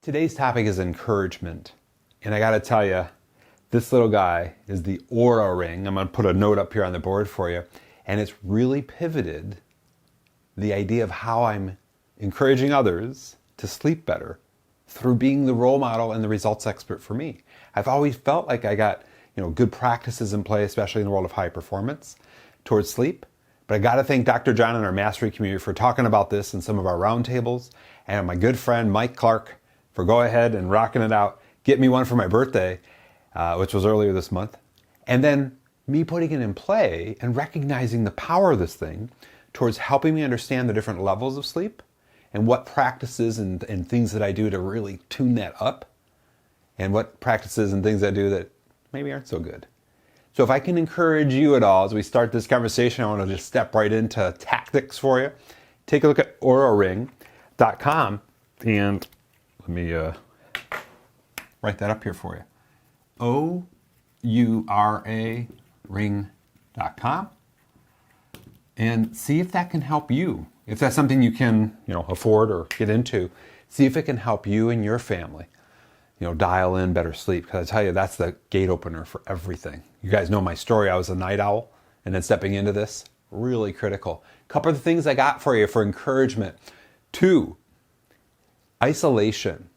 Today's topic is encouragement. And I gotta tell you, this little guy is the Aura Ring. I'm gonna put a note up here on the board for you. And it's really pivoted the idea of how I'm encouraging others to sleep better through being the role model and the results expert for me. I've always felt like I got good practices in play, especially in the world of high performance, towards sleep. But I gotta thank Dr. John and our mastery community for talking about this in some of our roundtables, and my good friend Mike Clark for go ahead and rocking it out. Get me one for my birthday, which was earlier this month. And then me putting it in play and recognizing the power of this thing towards helping me understand the different levels of sleep and what practices and things that I do to really tune that up, and what practices and things I do that maybe aren't so good. So if I can encourage you at all as we start this conversation, I want to just step right into tactics for you. Take a look at auraring.com, and let me write that up here for you. O-U-R-A ring.com, and see if that can help you. If that's something you can afford or get into, see if it can help you and your family dial in better sleep. Because I tell you, that's the gate opener for everything. You guys know my story. I was a night owl, and then stepping into this, really critical. A couple of the things I got for you for encouragement. 2, isolation,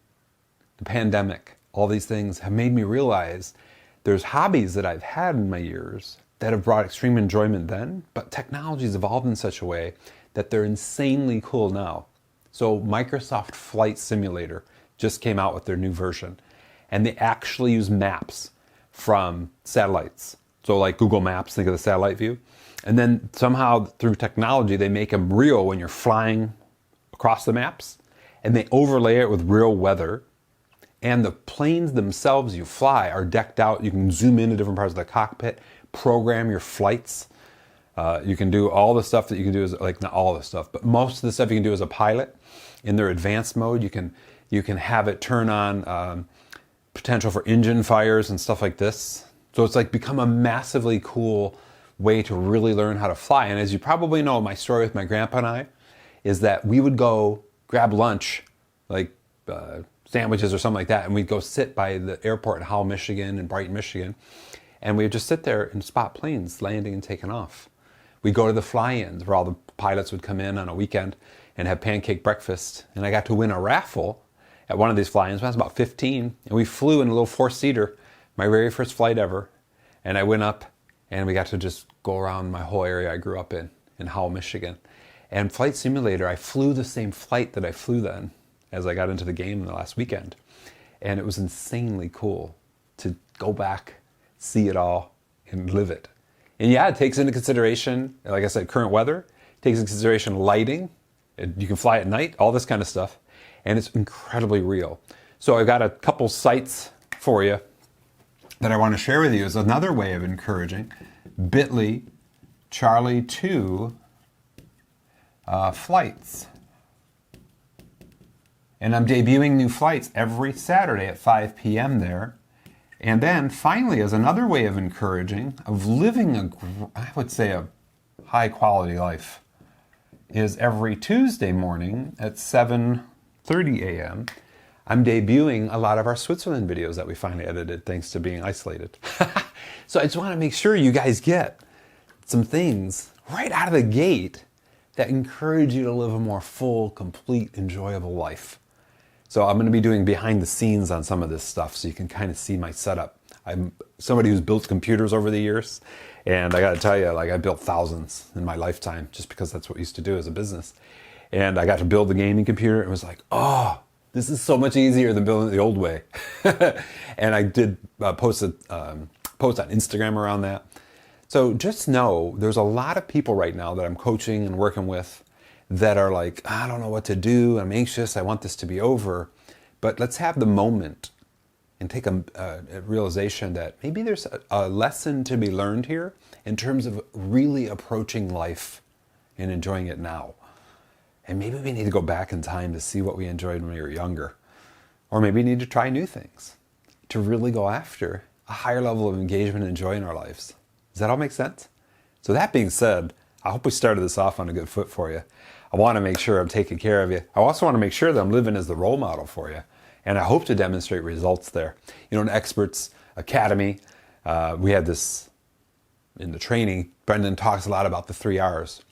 the pandemic, all these things have made me realize there's hobbies that I've had in my years that have brought extreme enjoyment then, but technology's evolved in such a way that they're insanely cool now. So Microsoft Flight Simulator just came out with their new version, and they actually use maps from satellites. So like Google Maps, think of the satellite view. And then somehow through technology, they make them real when you're flying across the maps, and they overlay it with real weather. And the planes themselves you fly are decked out. You can zoom into different parts of the cockpit, program your flights. You can do all the stuff that you can do as, like, not all the stuff, but most of the stuff you can do as a pilot. In their advanced mode, you can have it turn on potential for engine fires and stuff like this. So it's like become a massively cool way to really learn how to fly. And as you probably know, my story with my grandpa and I is that we would go grab lunch, like sandwiches or something like that, and we'd go sit by the airport in Howell, Michigan and Brighton, Michigan, and we'd just sit there and spot planes landing and taking off. We'd go to the fly-ins where all the pilots would come in on a weekend and have pancake breakfast, and I got to win a raffle at one of these fly-ins when I was about 15, and we flew in a little 4-seater, my very first flight ever, and I went up and we got to just go around my whole area I grew up in Howell, Michigan. And Flight Simulator, I flew the same flight that I flew then as I got into the game the last weekend, and it was insanely cool to go back, see it all, and live it. And yeah, it takes into consideration, like I said, current weather, it takes into consideration lighting, you can fly at night, all this kind of stuff, and it's incredibly real. So I've got a couple sites for you that I want to share with you as another way of encouraging. Bit.ly, Charly II flights. And I'm debuting new flights every Saturday at 5 p.m. there. And then finally, as another way of encouraging, of living I would say a high quality life, is every Tuesday morning at 7:30 a.m. I'm debuting a lot of our Switzerland videos that we finally edited thanks to being isolated. So I just want to make sure you guys get some things right out of the gate that encourage you to live a more full, complete, enjoyable life. So I'm going to be doing behind the scenes on some of this stuff so you can kind of see my setup. I'm somebody who's built computers over the years, and I got to tell you, like, I built thousands in my lifetime just because that's what we used to do as a business. And I got to build the gaming computer and was like, oh, this is so much easier than building it the old way. And I did post on Instagram around that. So just know there's a lot of people right now that I'm coaching and working with that are like, I don't know what to do, I'm anxious, I want this to be over. But let's have the moment and take a realization that maybe there's a lesson to be learned here in terms of really approaching life and enjoying it now. And maybe we need to go back in time to see what we enjoyed when we were younger. Or maybe we need to try new things to really go after a higher level of engagement and joy in our lives. Does that all make sense? So that being said, I hope we started this off on a good foot for you. I want to make sure I'm taking care of you. I also want to make sure that I'm living as the role model for you. And I hope to demonstrate results there. You know, in Experts Academy, we had this in the training. Brendan talks a lot about the 3 R's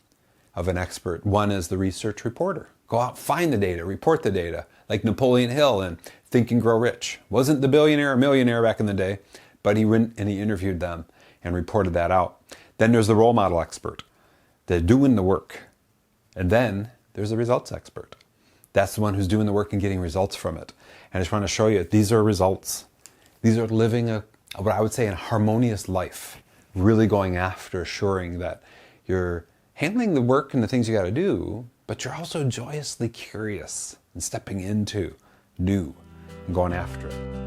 of an expert. One is the research reporter. Go out, find the data, report the data, like Napoleon Hill in Think and Grow Rich. Wasn't the billionaire or millionaire back in the day, but he went and he interviewed them and reported that out. Then there's the role model expert. They're doing the work. And then there's the results expert. That's the one who's doing the work and getting results from it. And I just want to show you, these are results. These are living what I would say, a harmonious life. Really going after assuring that you're handling the work and the things you got to do, but you're also joyously curious and stepping into new and going after it.